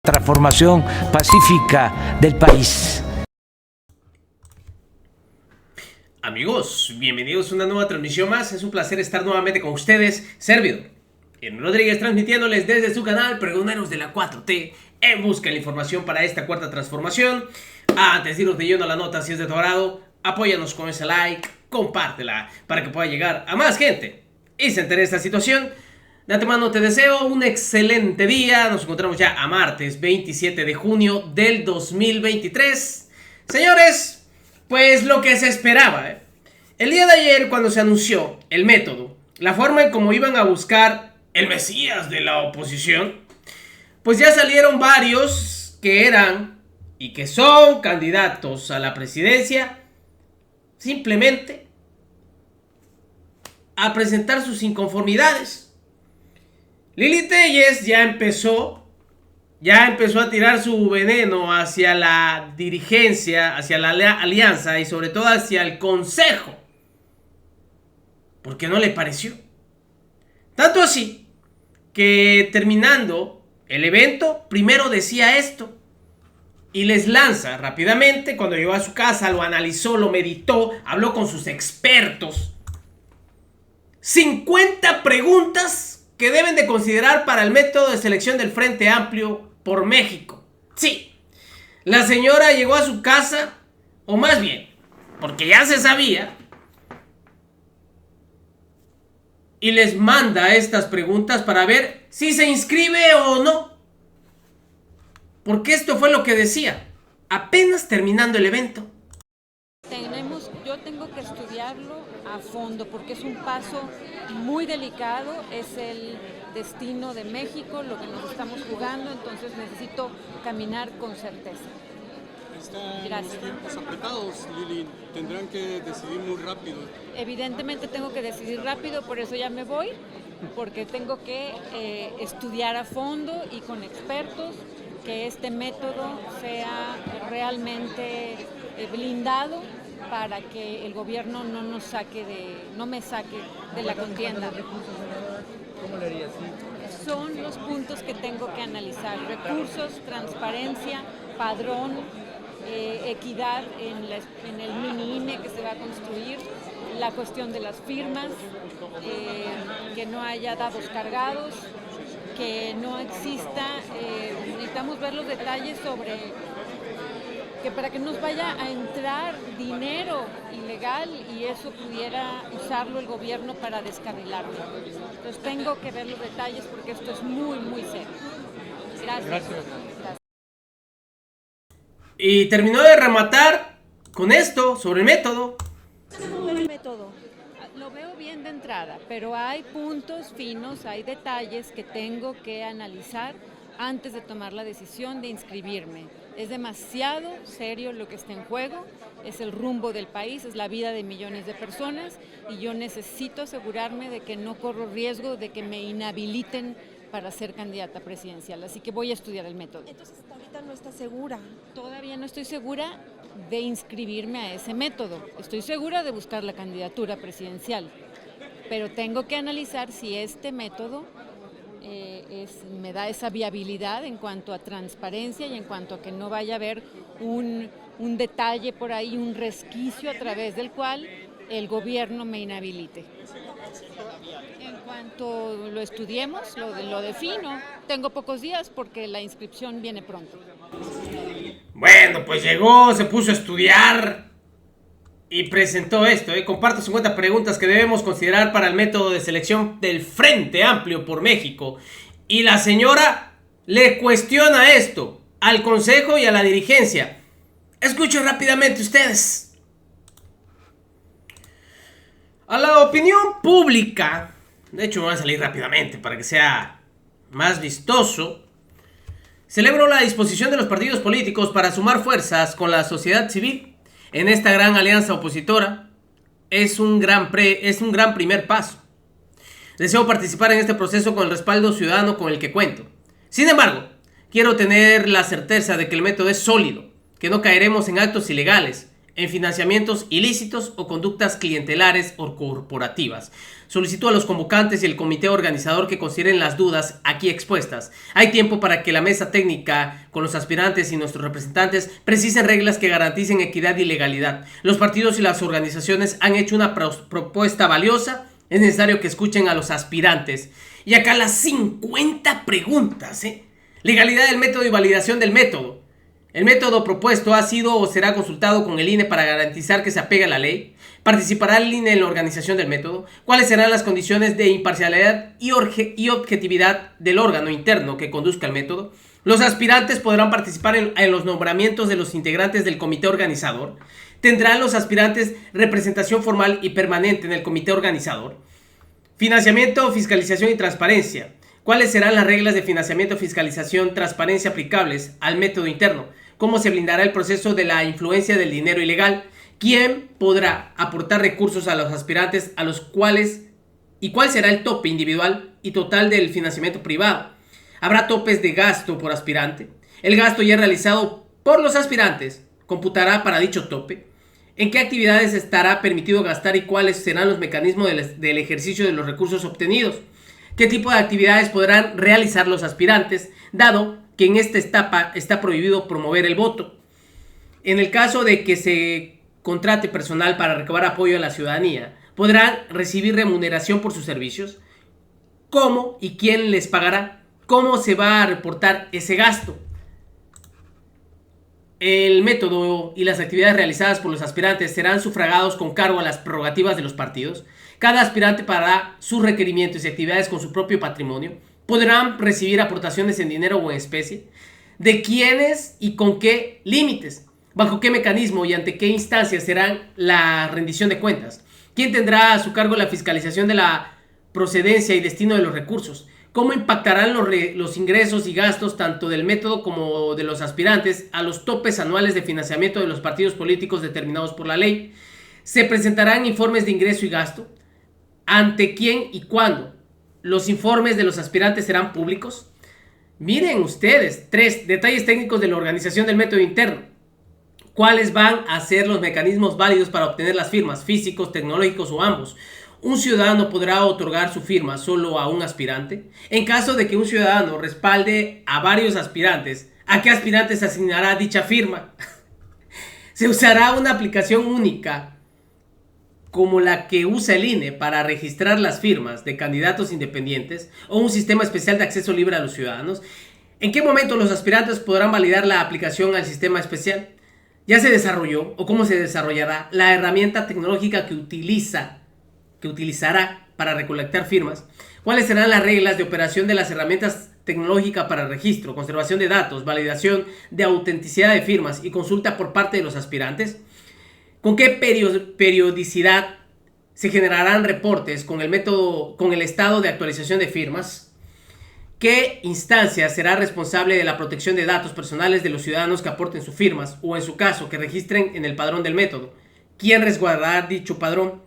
Transformación pacífica del país. Amigos, bienvenidos a una nueva transmisión más. Es un placer estar nuevamente con ustedes. Servidor Edwin Rodríguez, transmitiéndoles desde su canal Pregoneros de la 4T, en busca de la información para esta cuarta transformación. Antes de irnos de lleno a la nota, si es de tu agrado, apóyanos con ese like, compártela para que pueda llegar a más gente y se entere de esta situación. De antemano te deseo un excelente día. Nos encontramos ya a martes 27 de junio del 2023. Señores, pues lo que se esperaba, El día de ayer, cuando se anunció el método, la forma en cómo iban a buscar el Mesías de la oposición, pues ya salieron varios que eran y que son candidatos a la presidencia simplemente a presentar sus inconformidades. Lili Téllez ya empezó a tirar su veneno hacia la dirigencia, hacia la alianza y sobre todo hacia el consejo, porque no le pareció. Tanto así que terminando el evento, primero decía esto y les lanza rápidamente. Cuando llegó a su casa, lo analizó, lo meditó, habló con sus expertos. 50 preguntas que deben de considerar para el método de selección del Frente Amplio por México. Sí, la señora llegó a su casa, o más bien, porque ya se sabía, y les manda estas preguntas para ver si se inscribe o no. Porque esto fue lo que decía, apenas terminando el evento. Yo tengo que estudiarlo a fondo porque es un paso muy delicado, es el destino de México, lo que nos estamos jugando, entonces necesito caminar con certeza. Están los tiempos apretados, Lili, tendrán que decidir muy rápido. Evidentemente tengo que decidir rápido, por eso ya me voy, porque tengo que estudiar a fondo y con expertos, que este método sea realmente blindado para que el gobierno no me saque de la contienda. ¿Cómo le harías? Son los puntos que tengo que analizar: recursos, transparencia, padrón, equidad en el mini INE que se va a construir, la cuestión de las firmas, que no haya dados cargados, que no exista, necesitamos ver los detalles sobre que para que nos vaya a entrar dinero ilegal y eso pudiera usarlo el gobierno para descarrilarlo. Entonces tengo que ver los detalles porque esto es muy, muy serio. Gracias. Y terminó de rematar con esto sobre el método. El método lo veo bien de entrada, pero hay puntos finos, hay detalles que tengo que analizar antes de tomar la decisión de inscribirme. Es demasiado serio lo que está en juego, es el rumbo del país, es la vida de millones de personas y yo necesito asegurarme de que no corro riesgo de que me inhabiliten para ser candidata presidencial, así que voy a estudiar el método. Entonces, ahorita no está segura. Todavía no estoy segura de inscribirme a ese método, estoy segura de buscar la candidatura presidencial, pero tengo que analizar si este método me da esa viabilidad en cuanto a transparencia y en cuanto a que no vaya a haber un detalle por ahí, un resquicio a través del cual el gobierno me inhabilite. En cuanto lo estudiemos, lo defino. Tengo pocos días porque la inscripción viene pronto. Bueno, pues llegó, se puso a estudiar y presentó esto. Comparto 50 preguntas que debemos considerar para el método de selección del Frente Amplio por México. Y la señora le cuestiona esto al consejo y a la dirigencia. Escuchen rápidamente ustedes. A la opinión pública, de hecho me va a salir rápidamente para que sea más vistoso, celebro la disposición de los partidos políticos para sumar fuerzas con la sociedad civil en esta gran alianza opositora. Es un gran primer paso. Deseo participar en este proceso con el respaldo ciudadano con el que cuento. Sin embargo, quiero tener la certeza de que el método es sólido, que no caeremos en actos ilegales, en financiamientos ilícitos o conductas clientelares o corporativas. Solicito a los convocantes y el comité organizador que consideren las dudas aquí expuestas. Hay tiempo para que la mesa técnica con los aspirantes y nuestros representantes precisen reglas que garanticen equidad y legalidad. Los partidos y las organizaciones han hecho una propuesta valiosa. Es necesario que escuchen a los aspirantes. Y acá las 50 preguntas, Legalidad del método y validación del método. El método propuesto ha sido o será consultado con el INE para garantizar que se apegue a la ley. ¿Participará el INE en la organización del método? ¿Cuáles serán las condiciones de imparcialidad y objetividad del órgano interno que conduzca el método? ¿Los aspirantes podrán participar en los nombramientos de los integrantes del comité organizador? ¿Tendrán los aspirantes representación formal y permanente en el comité organizador? Financiamiento, fiscalización y transparencia. ¿Cuáles serán las reglas de financiamiento, fiscalización, transparencia aplicables al método interno? ¿Cómo se blindará el proceso de la influencia del dinero ilegal? ¿Quién podrá aportar recursos a los aspirantes a los cuales y cuál será el tope individual y total del financiamiento privado? ¿Habrá topes de gasto por aspirante? ¿El gasto ya realizado por los aspirantes computará para dicho tope? ¿En qué actividades estará permitido gastar y cuáles serán los mecanismos del ejercicio de los recursos obtenidos? ¿Qué tipo de actividades podrán realizar los aspirantes, dado que en esta etapa está prohibido promover el voto? En el caso de que se contrate personal para recabar apoyo a la ciudadanía, ¿podrán recibir remuneración por sus servicios? ¿Cómo y quién les pagará? ¿Cómo se va a reportar ese gasto? El método y las actividades realizadas por los aspirantes serán sufragados con cargo a las prerrogativas de los partidos. Cada aspirante pagará sus requerimientos y actividades con su propio patrimonio. Podrán recibir aportaciones en dinero o en especie. ¿De quiénes y con qué límites? ¿Bajo qué mecanismo y ante qué instancias será la rendición de cuentas? ¿Quién tendrá a su cargo la fiscalización de la procedencia y destino de los recursos? ¿Cómo impactarán los ingresos y gastos tanto del método como de los aspirantes a los topes anuales de financiamiento de los partidos políticos determinados por la ley? ¿Se presentarán informes de ingreso y gasto? ¿Ante quién y cuándo? ¿Los informes de los aspirantes serán públicos? Miren ustedes. 3. Detalles técnicos de la organización del método interno. ¿Cuáles van a ser los mecanismos válidos para obtener las firmas, físicos, tecnológicos o ambos? ¿Un ciudadano podrá otorgar su firma solo a un aspirante? En caso de que un ciudadano respalde a varios aspirantes, ¿a qué aspirante se asignará dicha firma? ¿Se usará una aplicación única como la que usa el INE para registrar las firmas de candidatos independientes o un sistema especial de acceso libre a los ciudadanos? ¿En qué momento los aspirantes podrán validar la aplicación al sistema especial? ¿Ya se desarrolló o cómo se desarrollará la herramienta tecnológica que utilizará para recolectar firmas? ¿Cuáles serán las reglas de operación de las herramientas tecnológicas para registro, conservación de datos, validación de autenticidad de firmas y consulta por parte de los aspirantes? ¿Con qué periodicidad se generarán reportes con el estado de actualización de firmas? ¿Qué instancia será responsable de la protección de datos personales de los ciudadanos que aporten sus firmas o, en su caso, que registren en el padrón del método? ¿Quién resguardará dicho padrón?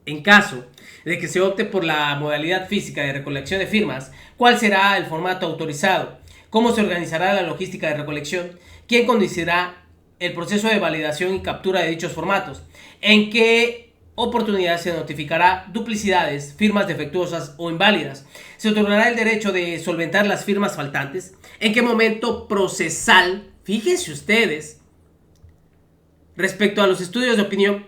En caso de que se opte por la modalidad física de recolección de firmas, ¿cuál será el formato autorizado? ¿Cómo se organizará la logística de recolección? ¿Quién conducirá el proceso de validación y captura de dichos formatos? ¿En qué oportunidad se notificará duplicidades, firmas defectuosas o inválidas? ¿Se otorgará el derecho de solventar las firmas faltantes? ¿En qué momento procesal? Fíjense ustedes. Respecto a los estudios de opinión,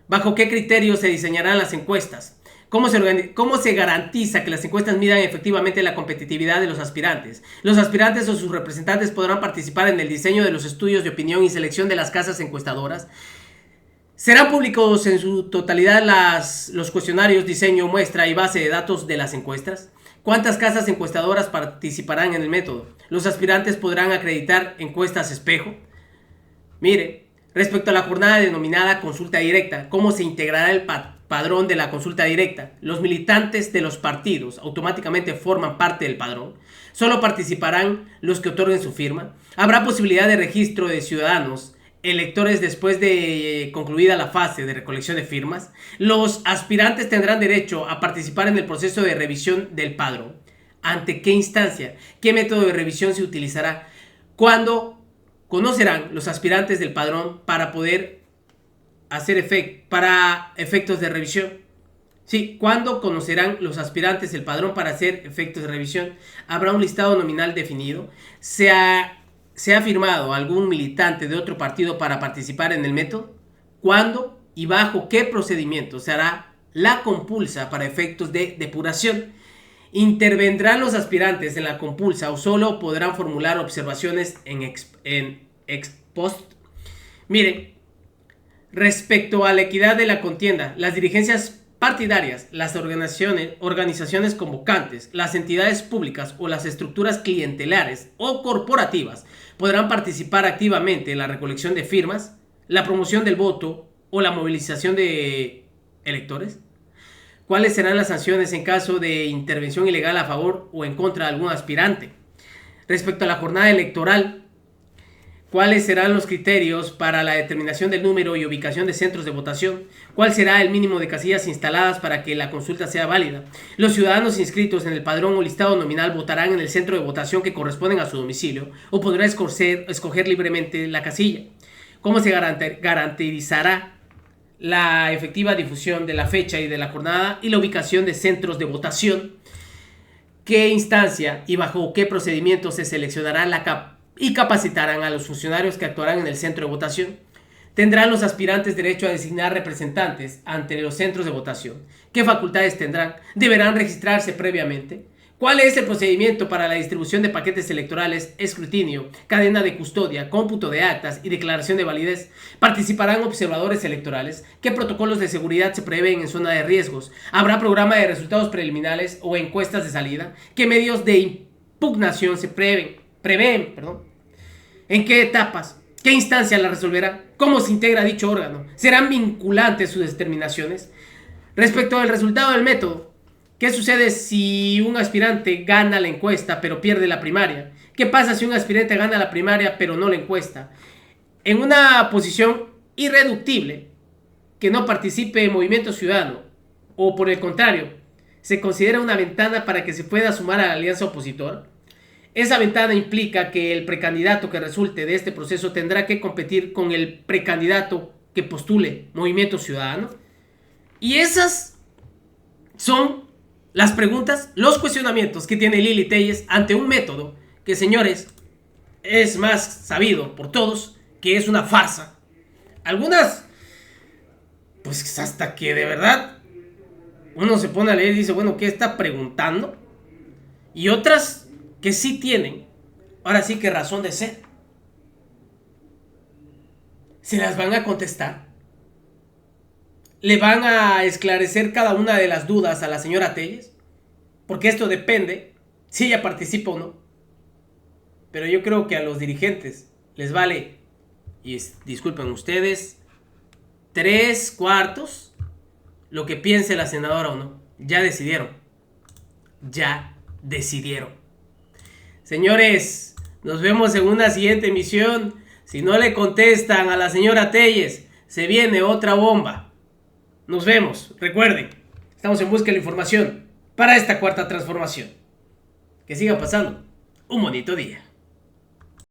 ¿bajo qué criterios se diseñarán las encuestas? ¿Cómo se garantiza que las encuestas midan efectivamente la competitividad de los aspirantes? ¿Los aspirantes o sus representantes podrán participar en el diseño de los estudios de opinión y selección de las casas encuestadoras? ¿Serán públicos en su totalidad los cuestionarios, diseño, muestra y base de datos de las encuestas? ¿Cuántas casas encuestadoras participarán en el método? ¿Los aspirantes podrán acreditar encuestas espejo? Mire, respecto a la jornada denominada consulta directa, ¿cómo se integrará el padrón de la consulta directa? ¿Los militantes de los partidos automáticamente forman parte del padrón? ¿Solo participarán los que otorguen su firma? ¿Habrá posibilidad de registro de ciudadanos electores después de concluida la fase de recolección de firmas? ¿Los aspirantes tendrán derecho a participar en el proceso de revisión del padrón? ¿Ante qué instancia? ¿Qué método de revisión se utilizará? ¿Cuándo conocerán los aspirantes del padrón para poder hacer para efectos de revisión? Sí, ¿cuándo conocerán los aspirantes el padrón para hacer efectos de revisión? ¿Habrá un listado nominal definido? ¿Se ha firmado algún militante de otro partido para participar en el método? ¿Cuándo y bajo qué procedimiento se hará la compulsa para efectos de depuración? ¿Intervendrán los aspirantes en la compulsa o solo podrán formular observaciones en ex post? Miren, respecto a la equidad de la contienda, las dirigencias partidarias, las organizaciones convocantes, las entidades públicas o las estructuras clientelares o corporativas podrán participar activamente en la recolección de firmas, la promoción del voto o la movilización de electores. ¿Cuáles serán las sanciones en caso de intervención ilegal a favor o en contra de algún aspirante? Respecto a la jornada electoral, ¿cuáles serán los criterios para la determinación del número y ubicación de centros de votación? ¿Cuál será el mínimo de casillas instaladas para que la consulta sea válida? Los ciudadanos inscritos en el padrón o listado nominal votarán en el centro de votación que corresponden a su domicilio o podrá escoger libremente la casilla. ¿Cómo se garantizará la efectiva difusión de la fecha y de la jornada y la ubicación de centros de votación? ¿Qué instancia y bajo qué procedimiento se seleccionará y capacitarán a los funcionarios que actuarán en el centro de votación? ¿Tendrán los aspirantes derecho a designar representantes ante los centros de votación? ¿Qué facultades tendrán? ¿Deberán registrarse previamente? ¿Cuál es el procedimiento para la distribución de paquetes electorales, escrutinio, cadena de custodia, cómputo de actas y declaración de validez? ¿Participarán observadores electorales? ¿Qué protocolos de seguridad se prevén en zona de riesgos? ¿Habrá programa de resultados preliminares o encuestas de salida? ¿Qué medios de impugnación se prevén? ¿En qué etapas? ¿Qué instancia la resolverá? ¿Cómo se integra dicho órgano? ¿Serán vinculantes sus determinaciones? Respecto al resultado del método, ¿qué sucede si un aspirante gana la encuesta pero pierde la primaria? ¿Qué pasa si un aspirante gana la primaria pero no la encuesta? En una posición irreductible, que no participe en Movimiento Ciudadano, o por el contrario, se considera una ventana para que se pueda sumar a la alianza opositora. Esa ventana implica que el precandidato que resulte de este proceso tendrá que competir con el precandidato que postule Movimiento Ciudadano. Y esas son las preguntas, los cuestionamientos que tiene Lili Téllez ante un método que, señores, es más sabido por todos que es una farsa. Algunas, pues hasta que de verdad uno se pone a leer y dice, bueno, ¿qué está preguntando? Y otras que sí tienen, ahora sí que razón de ser. ¿Se las van a contestar? ¿Le van a esclarecer cada una de las dudas a la señora Téllez? Porque esto depende si ella participa o no. Pero yo creo que a los dirigentes les vale, y disculpen ustedes, 3/4 lo que piense la senadora o no. Ya decidieron. Ya decidieron. Señores, nos vemos en una siguiente emisión. Si no le contestan a la señora Téllez, se viene otra bomba. Nos vemos. Recuerden, estamos en busca de la información para esta cuarta transformación. Que siga pasando un bonito día.